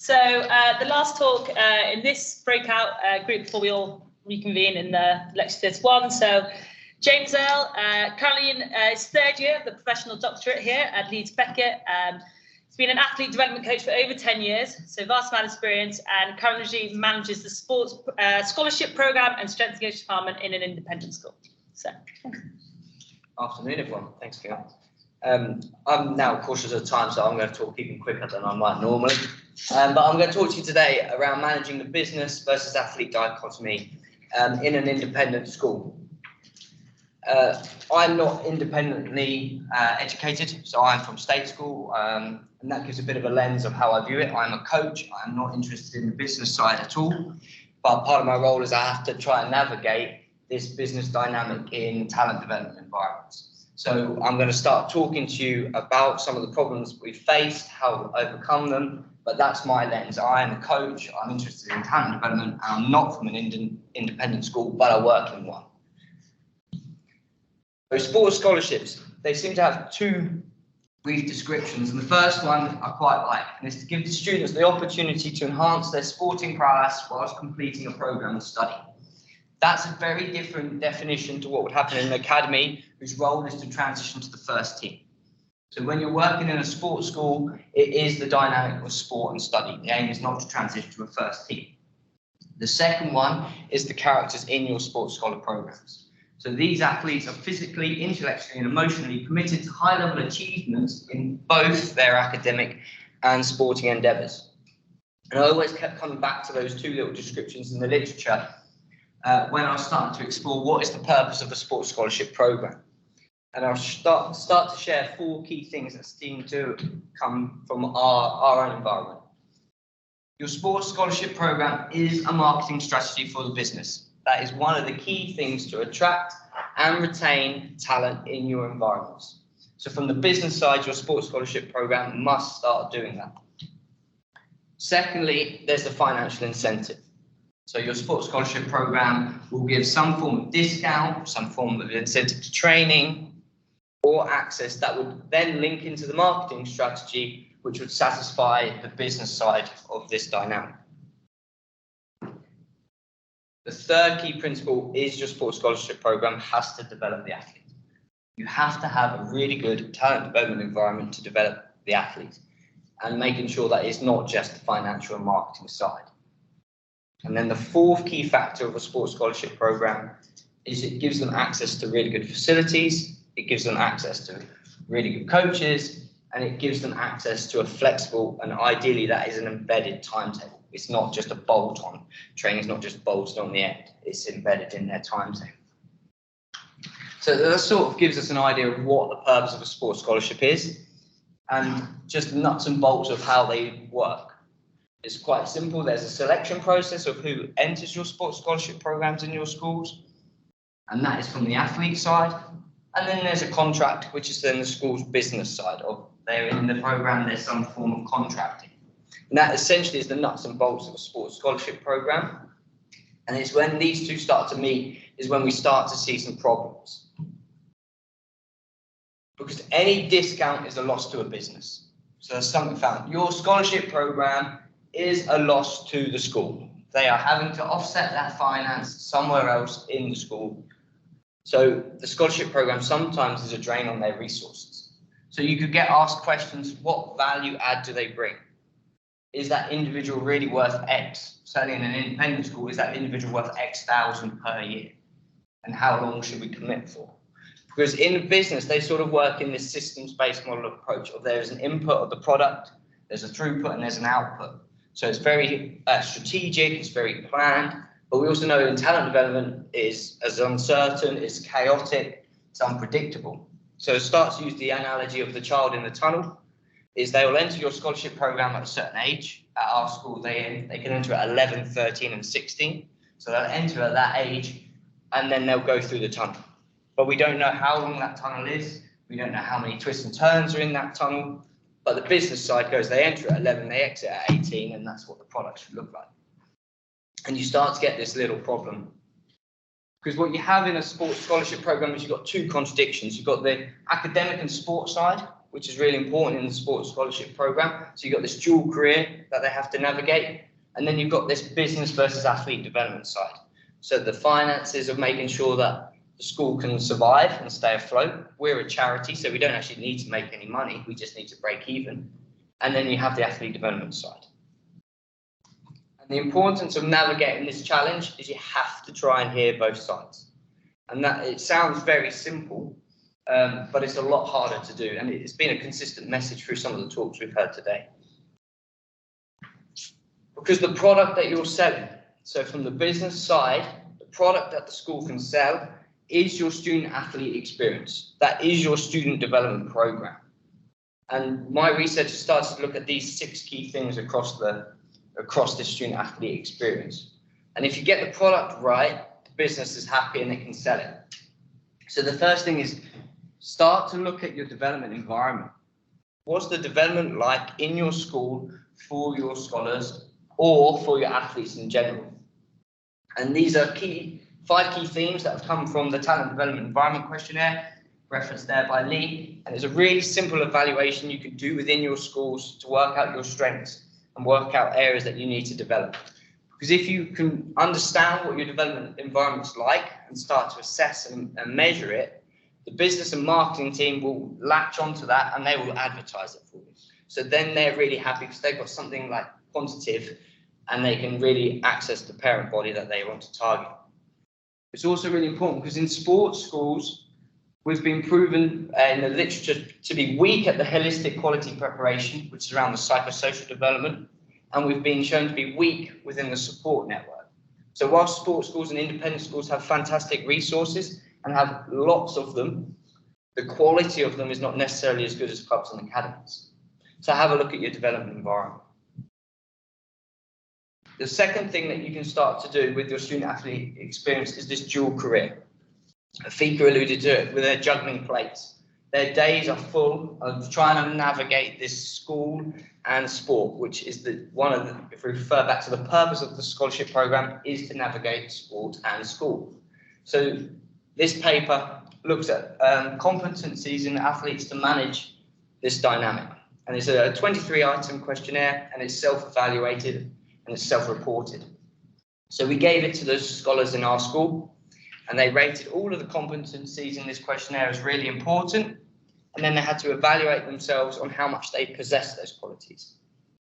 So the last talk in this breakout group before we all reconvene in the lecture theatre one. So James Earle, currently in his third year of the professional doctorate here at Leeds Beckett. He's been an athlete development coach for over 10 years, so vast amount of experience, and currently manages the sports scholarship programme and strength and conditioning department in an independent school. So, Afternoon, everyone. Thanks, Fiona. I'm now cautious of time, so I'm going to talk even quicker than I might normally. But I'm going to talk to you today around managing the business versus athlete dichotomy in an independent school. I'm not independently educated, so I'm from state school, and that gives a bit of a lens of how I view it. I'm a coach. I'm not interested in the business side at all, but part of my role is I have to try and navigate this business dynamic in talent development environments. So I'm going to start talking to you about some of the problems we faced, how to overcome them, but that's my lens. I am a coach. I'm interested in talent development, and I'm not from an independent school, but I work in one. So sports scholarships, they seem to have two brief descriptions, and the first one I quite like, and is to give the students the opportunity to enhance their sporting prowess whilst completing a programme of study. That's a very different definition to what would happen in an academy, whose role is to transition to the first team. So when you're working in a sports school, it is the dynamic of sport and study. The aim is not to transition to a first team. The second one is the characters in your sports scholar programs. So these athletes are physically, intellectually, and emotionally committed to high-level achievements in both their academic and sporting endeavours. And I always kept coming back to those two little descriptions in the literature when I was starting to explore what is the purpose of a sports scholarship programme. And I'll start to share four key things that seem to come from our own environment. Your sports scholarship programme is a marketing strategy for the business. That is one of the key things to attract and retain talent in your environments. So from the business side, your sports scholarship programme must start doing that. Secondly, there's the financial incentive. So your sports scholarship programme will give some form of discount, some form of incentive to training, or access that would then link into the marketing strategy, which would satisfy the business side of this dynamic. The third key principle is your sports scholarship programme has to develop the athlete. You have to have a really good talent development environment to develop the athlete, and making sure that it's not just the financial and marketing side. And then the fourth key factor of a sports scholarship programme is it gives them access to really good facilities, it gives them access to really good coaches, and it gives them access to a flexible, and ideally that is an embedded timetable. It's not just a bolt-on. Training is not just bolted on the end. It's embedded in their timetable. So that sort of gives us an idea of what the purpose of a sports scholarship is, and just the nuts and bolts of how they work. It's quite simple. There's a selection process of who enters your sports scholarship programs in your schools, and that is from the athlete side. And then there's a contract, which is then the school's business side of they're in the program, there's some form of contracting. And that essentially is the nuts and bolts of a sports scholarship program. And it's when these two start to meet is when we start to see some problems. Because any discount is a loss to a business. So there's something found. Your scholarship program is a loss to the school. They are having to offset that finance somewhere else in the school. So the scholarship program sometimes is a drain on their resources. So you could get asked questions, what value add do they bring? Is that individual really worth X? Certainly in an independent school, is that individual worth X thousand per year? And how long should we commit for? Because in business, they sort of work in this systems-based model approach of there's an input of the product, there's a throughput, and there's an output. So it's very strategic, it's very planned, but we also know in talent development is as uncertain, it's chaotic, it's unpredictable. So start to use the analogy of the child in the tunnel, is they will enter your scholarship program at a certain age. At our school, they can enter at 11, 13, and 16. So they'll enter at that age, and then they'll go through the tunnel. But we don't know how long that tunnel is. We don't know how many twists and turns are in that tunnel. But the business side goes, they enter at 11, they exit at 18, and that's what the product should look like. And you start to get this little problem. Because what you have in a sports scholarship program is you've got two contradictions. You've got the academic and sports side, which is really important in the sports scholarship program. So you've got this dual career that they have to navigate, and then you've got this business versus athlete development side. So the finances of making sure that the school can survive and stay afloat. We're a charity, so we don't actually need to make any money. We just need to break even. And then you have the athlete development side. And the importance of navigating this challenge is you have to try and hear both sides. And that it sounds very simple, but it's a lot harder to do. And it's been a consistent message through some of the talks we've heard today. Because the product that you're selling, so from the business side, the product that the school can sell is your student athlete experience. That is your student development program. And my research has started to look at these 6 key things across the student athlete experience. And if you get the product right, the business is happy and it can sell it. So the first thing is start to look at your development environment. What's the development like in your school for your scholars or for your athletes in general? And these are 5 key themes that have come from the Talent Development Environment Questionnaire, referenced there by Lee. And it's a really simple evaluation you can do within your schools to work out your strengths and work out areas that you need to develop. Because if you can understand what your development environment's like and start to assess and measure it, the business and marketing team will latch onto that and they will advertise it for you. So then they're really happy because they've got something like quantitative and they can really access the parent body that they want to target. It's also really important because in sports schools, we've been proven in the literature to be weak at the holistic quality preparation, which is around the psychosocial development, and we've been shown to be weak within the support network. So while sports schools and independent schools have fantastic resources and have lots of them, the quality of them is not necessarily as good as clubs and academies. So have a look at your development environment. The second thing that you can start to do with your student athlete experience is this dual career. Fika alluded to it with their juggling plates. Their days are full of trying to navigate this school and sport, which is if we refer back to the purpose of the scholarship program, is to navigate sport and school. So this paper looks at competencies in athletes to manage this dynamic. And it's a 23-item questionnaire and it's self-evaluated and it's self-reported. So we gave it to the scholars in our school and they rated all of the competencies in this questionnaire as really important. And then they had to evaluate themselves on how much they possess those qualities.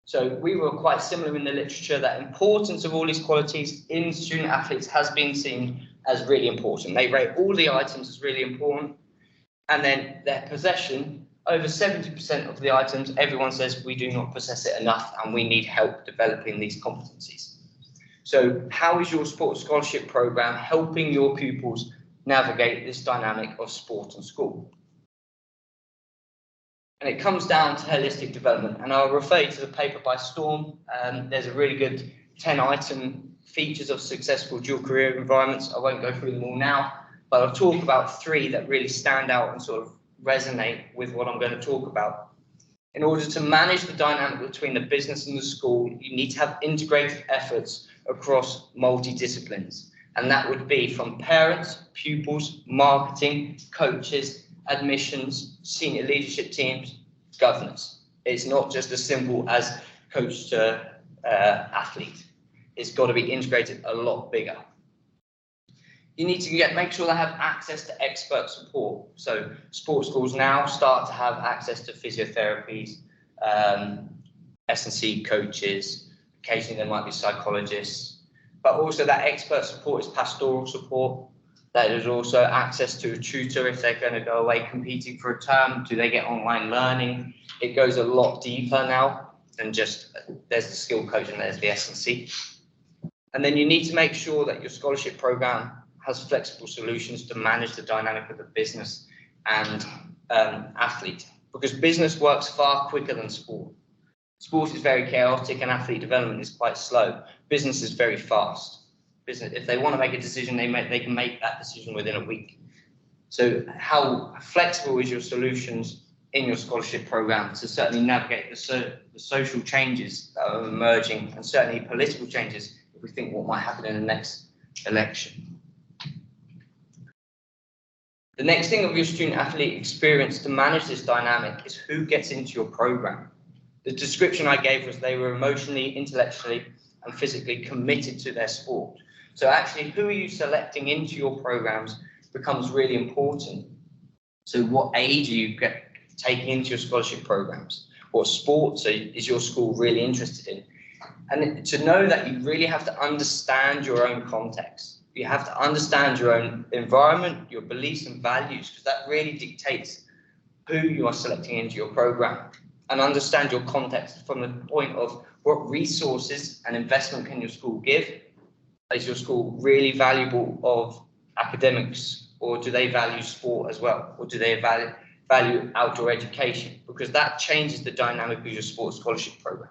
So we were quite similar in the literature that importance of all these qualities in student athletes has been seen as really important. They rate all the items as really important. And then their possession, over 70% of the items, everyone says we do not possess it enough and we need help developing these competencies. So how is your sports scholarship program helping your pupils navigate this dynamic of sport and school? And it comes down to holistic development. And I'll refer you to the paper by Storm. There's a really good 10-item features of successful dual career environments. I won't go through them all now, but I'll talk about 3 that really stand out and sort of resonate with what I'm going to talk about. In order to manage the dynamic between the business and the school, you need to have integrated efforts across multidisciplines. And that would be from parents, pupils, marketing, coaches, admissions, senior leadership teams, governance. It's not just as simple as coach to athlete. It's got to be integrated a lot bigger. You need to make sure they have access to expert support. So sports schools now start to have access to physiotherapies, S&C coaches, occasionally there might be psychologists, but also that expert support is pastoral support. There is also access to a tutor if they're going to go away competing for a term. Do they get online learning? It goes a lot deeper now than just there's the skill coach and there's the S&C. And then you need to make sure that your scholarship program has flexible solutions to manage the dynamic of the business and athlete, because business works far quicker than sport. Sport is very chaotic and athlete development is quite slow. Business is very fast. Business, if they want to make a decision, they can make that decision within a week. So how flexible is your solutions in your scholarship program to certainly navigate the social changes that are emerging and certainly political changes if we think what might happen in the next election. The next thing of your student athlete experience to manage this dynamic is who gets into your program. The description I gave was they were emotionally, intellectually, and physically committed to their sport. So actually, who are you selecting into your programs becomes really important. So what age are you taking into your scholarship programs? What sports is your school really interested in? And to know that you really have to understand your own context. You have to understand your own environment, your beliefs and values, because that really dictates who you are selecting into your program. And understand your context from the point of what resources and investment can your school give? Is your school really valuable of academics, or do they value sport as well? Or do they value outdoor education? Because that changes the dynamic of your sports scholarship program.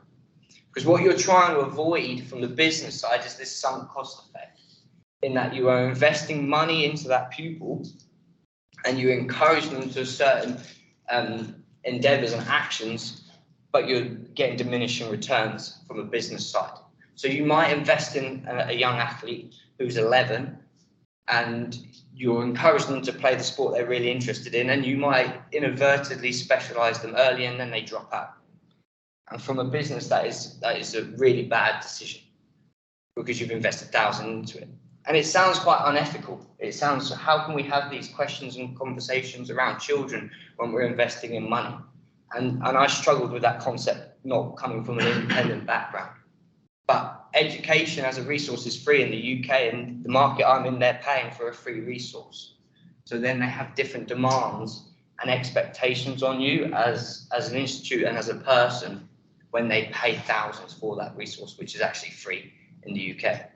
Because what you're trying to avoid from the business side is this sunk cost effect, in that you are investing money into that pupil and you encourage them to certain endeavors and actions, but you're getting diminishing returns from a business side. So you might invest in a young athlete who's 11 and you're encouraging them to play the sport they're really interested in, and you might inadvertently specialize them early and then they drop out. And from a business, that is a really bad decision, because you've invested thousands into it. And it sounds quite unethical. It sounds, how can we have these questions and conversations around children when we're investing in money? And I struggled with that concept, not coming from an independent background. But education as a resource is free in the UK, and the market I'm in, they're paying for a free resource. So then they have different demands and expectations on you as an institute and as a person when they pay thousands for that resource, which is actually free in the UK.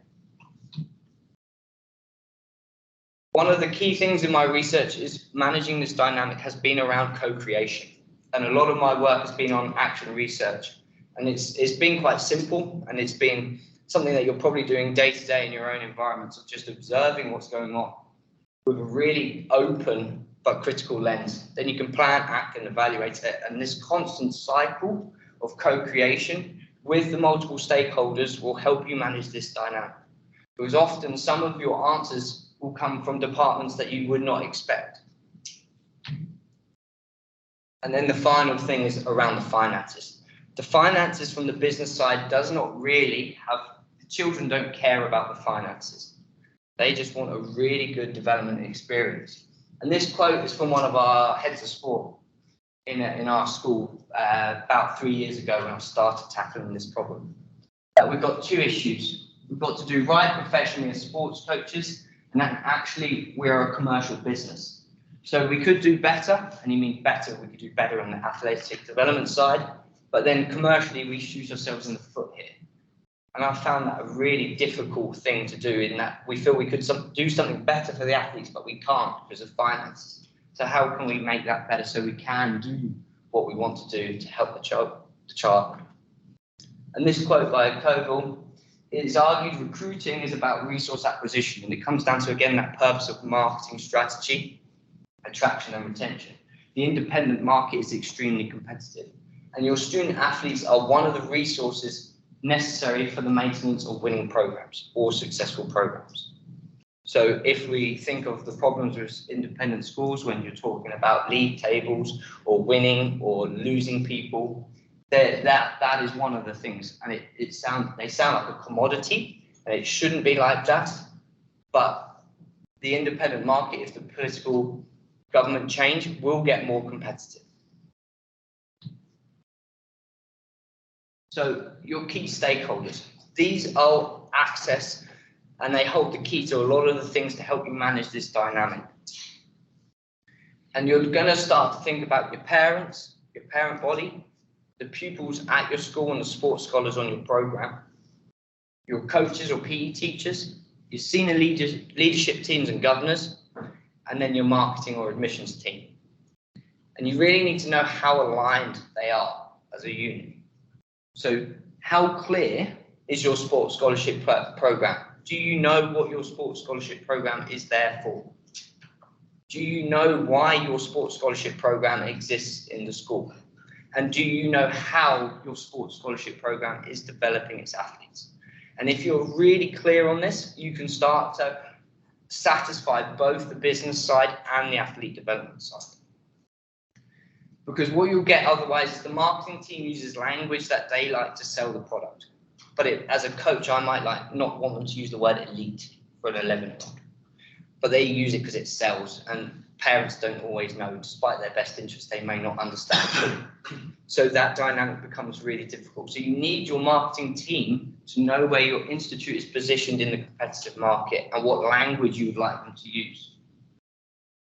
One of the key things in my research is managing this dynamic has been around co-creation. And a lot of my work has been on action research. And it's been quite simple, and it's been something that you're probably doing day to day in your own environment, of just observing what's going on with a really open but critical lens. Then you can plan, act, and evaluate it. And this constant cycle of co-creation with the multiple stakeholders will help you manage this dynamic. Because often some of your answers will come from departments that you would not expect. And then the final thing is around the finances. The finances from the business side does not really have, the children don't care about the finances. They just want a really good development experience. And this quote is from one of our heads of sport in our school about 3 years ago, when I started tackling this problem. We've got two issues. We've got to do right professionally as sports coaches, and that actually we're a commercial business. So we could do better, and you mean better, we could do better on the athletic development side, but then commercially we shoot ourselves in the foot here. And I found that a really difficult thing to do, in that we feel we could do something better for the athletes, but we can't because of finances. So how can we make that better so we can do what we want to do to help the child? And this quote by Culford is argued recruiting is about resource acquisition, and it comes down to, again, that purpose of marketing strategy, attraction and retention. The independent market is extremely competitive, and your student athletes are one of the resources necessary for the maintenance of winning programs or successful programs. So if we think of the problems with independent schools, when you're talking about league tables or winning or losing people, that is one of the things. And they sound like a commodity, and it shouldn't be like that. But the independent market, if the political government change, will get more competitive. So your key stakeholders, these are access, and they hold the key to a lot of the things to help you manage this dynamic. And you're going to start to think about your parents, your parent body, the pupils at your school and the sports scholars on your program, your coaches or PE teachers, your senior leadership teams and governors, and then your marketing or admissions team. And you really need to know how aligned they are as a unit. So how clear is your sports scholarship program? Do you know what your sports scholarship program is there for? Do you know why your sports scholarship program exists in the school? And do you know how your sports scholarship program is developing its athletes? And if you're really clear on this, you can start to satisfy both the business side and the athlete development side. Because what you'll get otherwise is the marketing team uses language that they like to sell the product. But as a coach, I might not want them to use the word elite for an 11-year-old. But they use it because it sells, and parents don't always know. Despite their best interest, they may not understand. So that dynamic becomes really difficult. So you need your marketing team to know where your institute is positioned in the competitive market and what language you would like them to use.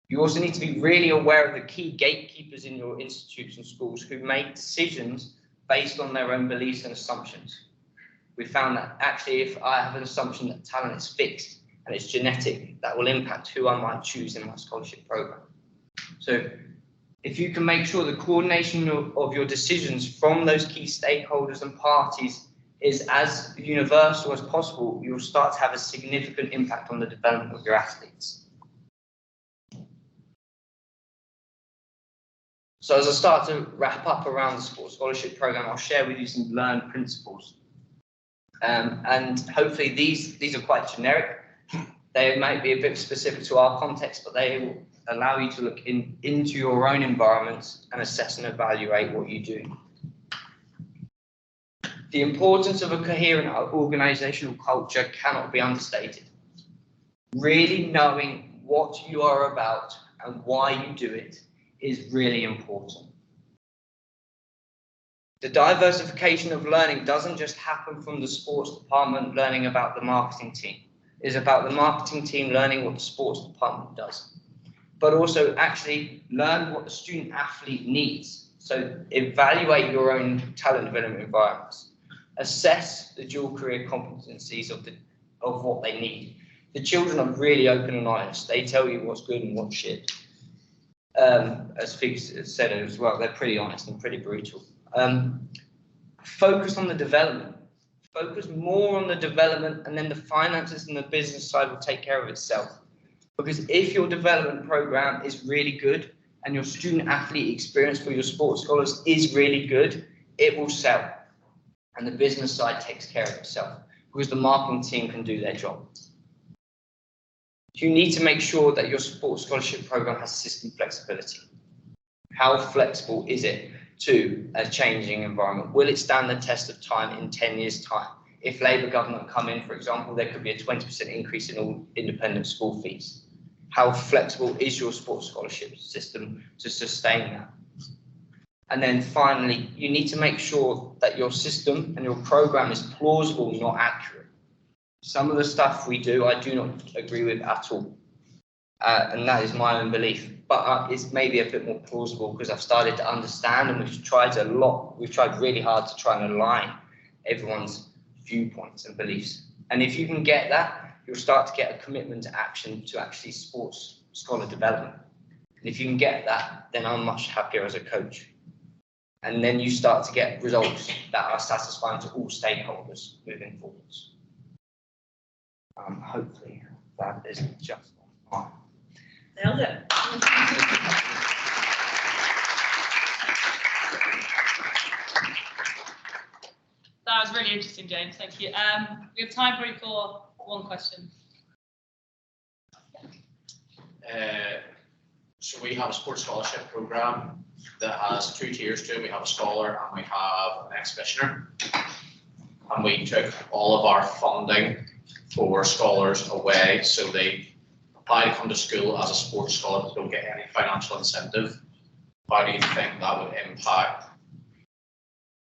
You also need to be really aware of the key gatekeepers in your institutes and schools who make decisions based on their own beliefs and assumptions. We found that actually if I have an assumption that talent is fixed and it's genetic, that will impact who I might choose in my scholarship program. So if you can make sure the coordination of your decisions from those key stakeholders and parties is as universal as possible, you'll start to have a significant impact on the development of your athletes. So as I start to wrap up around the sports scholarship program, I'll share with you some learned principles. And hopefully these are quite generic. They might be a bit specific to our context, but they will allow you to look into your own environments and assess and evaluate what you do. The importance of a coherent organizational culture cannot be understated. Really knowing what you are about and why you do it is really important. The diversification of learning doesn't just happen from the sports department learning about the marketing team. It's about the marketing team learning what the sports department does, but also actually learn what the student athlete needs. So evaluate your own talent development environments. Assess the dual career competencies of what they need. The children are really open and honest. They tell you what's good and what's shit. As Fig said as well, they're pretty honest and pretty brutal. Focus on the development. Focus more on the development, and then the finances and the business side will take care of itself. Because if your development program is really good and your student athlete experience for your sports scholars is really good, it will sell. And the business side takes care of itself because the marketing team can do their job. You need to make sure that your sports scholarship program has system flexibility. How flexible is it to a changing environment? Will it stand the test of time in 10 years' time? If Labour government come in, for example, there could be a 20% increase in all independent school fees. How flexible is your sports scholarship system to sustain that? And then finally, you need to make sure that your system and your program is plausible, not accurate. Some of the stuff we do, I do not agree with at all. And that is my own belief. But it's maybe a bit more plausible because I've started to understand, and we've tried a lot. We've tried really hard to try and align everyone's viewpoints and beliefs. And if you can get that, you'll start to get a commitment to action to actually sports scholar development. And if you can get that, then I'm much happier as a coach. And then you start to get results that are satisfying to all stakeholders moving forwards. Hopefully that is just fine. Nailed it. That was really interesting, James. Thank you. We have time probably for one question. So we have a sports scholarship program that has 2 tiers to it. We have a scholar and we have an exhibitioner. And we took all of our funding for scholars away, so they apply to come to school as a sports scholar but don't get any financial incentive. How do you think that would impact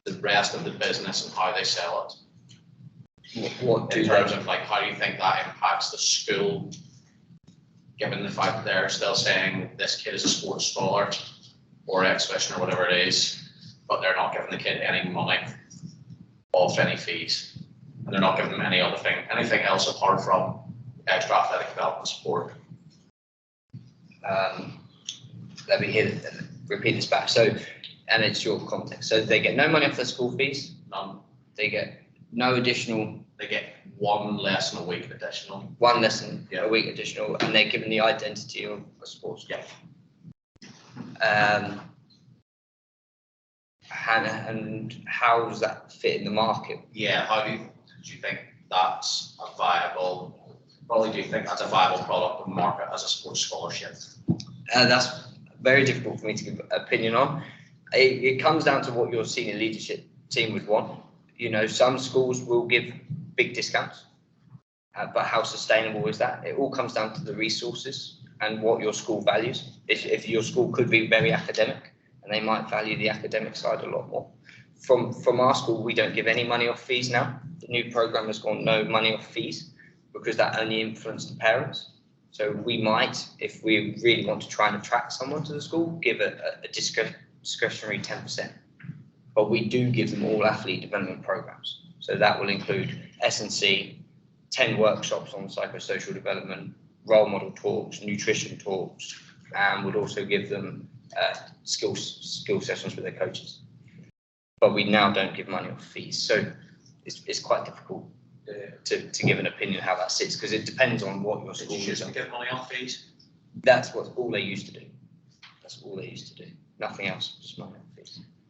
the rest of the business and how they sell it? What in terms of how do you think that impacts the school, given the fact that they're still saying this kid is a sports scholar or exhibition or whatever it is, but they're not giving the kid any money off any fees, and they're not giving them anything else apart from extra athletic development support. Let me repeat this back. So, and it's your context. So they get no money off their school fees. None. They get no additional. They get 1 lesson a week additional. 1 lesson a week additional, and they're given the identity of a sports club. And how does that fit in the market? Yeah, how do you think that's a viable probably do think that's a viable product on the market as a sports scholarship. That's very difficult for me to give an opinion on. It comes down to what your senior leadership team would want. You know, some schools will give big discounts, but how sustainable is that? It all comes down to the resources and what your school values. If your school could be very academic, and they might value the academic side a lot more. From our school, we don't give any money off fees now. The new program has gone no money off fees because that only influenced the parents. So we might, if we really want to try and attract someone to the school, give a discretionary 10%. But we do give them all athlete development programs. So that will include S&C, 10 workshops on psychosocial development, role model talks, nutrition talks, and would also give them skill sessions with their coaches. But we now don't give money off fees. So it's quite difficult to give an opinion how that sits, because it depends on what your school is. Get money off fees? That's all they used to do. That's all they used to do. Nothing else, just money off fees.